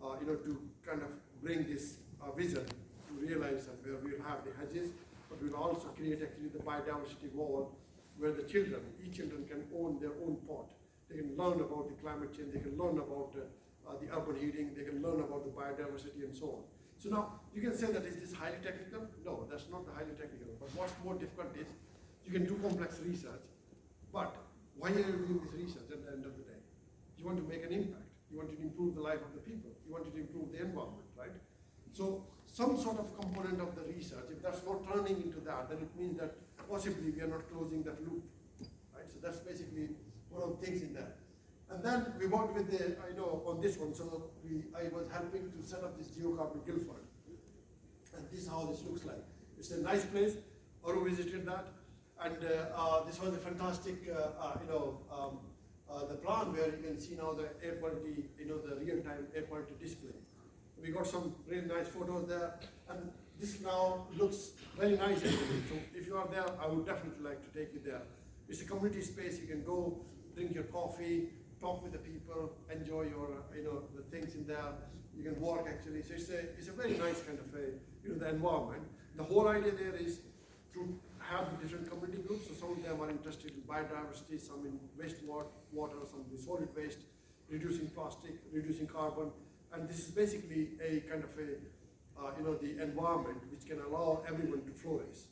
to kind of bring this vision to realize that where we'll have the hedges, but we'll also create actually the biodiversity wall where the children, each children can own their own pot. They can learn about the climate change, they can learn about the urban heating, they can learn about the biodiversity and so on. So now, you can say that is this highly technical? No, that's not the highly technical. But what's more difficult is, you can do complex research, but why are you doing this research at the end of the day? You want to make an impact. You want to improve the life of the people. You want to improve the environment, right? So some sort of component of the research, if that's not turning into that, then it means that possibly we are not closing that loop, right? So that's basically one of the things in that. And then we worked with on this one, so I was helping to set up this geocarbon Guildford. And this is how this looks like. It's a nice place. Aru visited that. And this was a fantastic, the plan where you can see now the air quality, the real-time air quality display. We got some really nice photos there, and this now looks very nice actually. So if you are there, I would definitely like to take you there. It's a community space. You can go, drink your coffee, talk with the people, enjoy your, the things in there. You can work actually. So it's a very nice kind of the environment. The whole idea there is to have different community groups. So some of them are interested in biodiversity, some in wastewater, some in solid waste, reducing plastic, reducing carbon, and this is basically a kind of the environment which can allow everyone to flourish.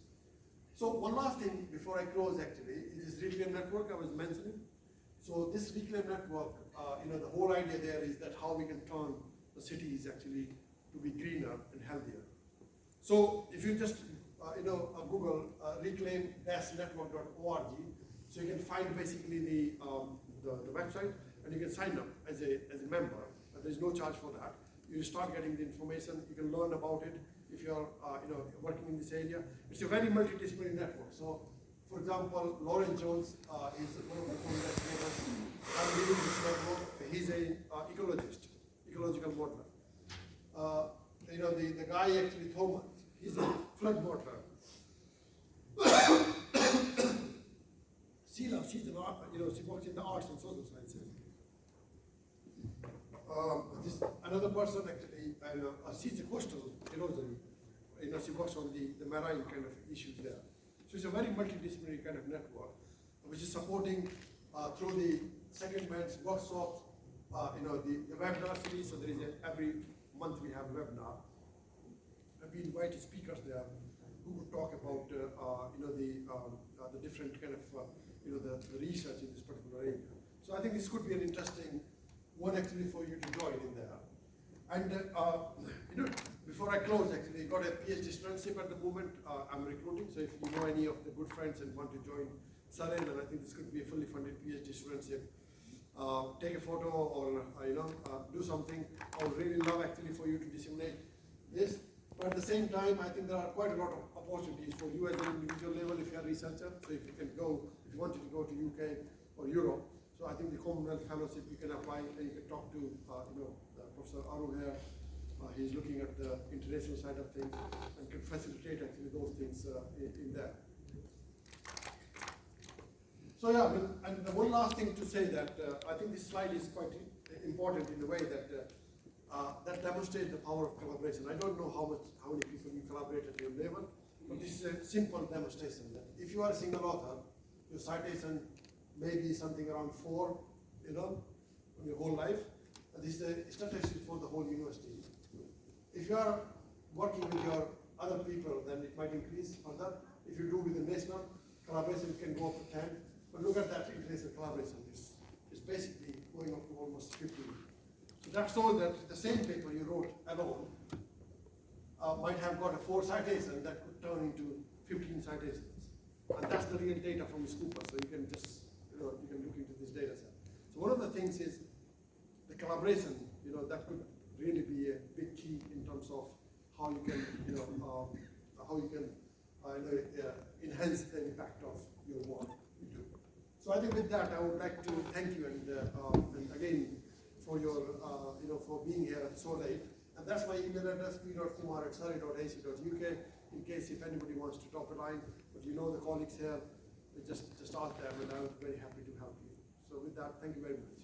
So one last thing before I close, actually, is this reclaim network I was mentioning. So this reclaim network, the whole idea there is that how we can turn the cities actually to be greener and healthier. So if you just Google reclaim-network.org, so you can find basically the website, and you can sign up as a member. There is no charge for that. You start getting the information. You can learn about it if you are working in this area. It's a very multidisciplinary network. So, for example, Lawrence Jones is one of the co-investigators. I'm leading this network. He's an ecologist, ecological modeler. The guy actually Thomas, he's a flood modeler. Sheila, she's an she works in the arts and social sciences. This another person actually, she's a coastal erosion. She works on the marine kind of issues there. So it's a very multidisciplinary kind of network, which is supporting through the second-man's workshops, the webinar series. So there is every month we have a webinar. And we invite speakers there who would talk about the different kind of the research in this particular area. So I think this could be an interesting one actually for you to join in there. And before I close, actually, got a PhD studentship at the moment. I'm recruiting, so if you know any of the good friends and want to join Surrey, then I think this could be a fully funded PhD studentship. Take a photo or do something. I would really love actually for you to disseminate this. But at the same time, I think there are quite a lot of opportunities for you as an individual level if you are a researcher. So if you can go, if you wanted to go to UK or Europe, so I think the Commonwealth Fellowship you can apply and you can talk to Professor Aru here. He's looking at the international side of things and can facilitate actually those things in there. So yeah, and the one last thing to say that I think this slide is quite important in a way that that demonstrates the power of collaboration. I don't know how many people you collaborate at your level, but this is a simple demonstration that if you are a single author, your citation may be something around 4, in your whole life. And this is a statistic for the whole university. If you are working with your other people, then it might increase further. If you do with the national collaboration, it can go up to 10. But look at that international collaboration. It's basically going up to almost 50. So that shows that the same paper you wrote alone might have got a 4 citation that could turn into 15 citations. And that's the real data from Scooper. So you can just, you can look into this data set. So one of the things is the collaboration, that could really be a big key in terms of how you can, enhance the impact of your work you do. So I think with that, I would like to thank you and again for your, for being here so late. And that's my email address, p.kumar@surrey.ac.uk, in case if anybody wants to drop a line. But the colleagues here, just ask them, and I'm very happy to help you. So with that, thank you very much.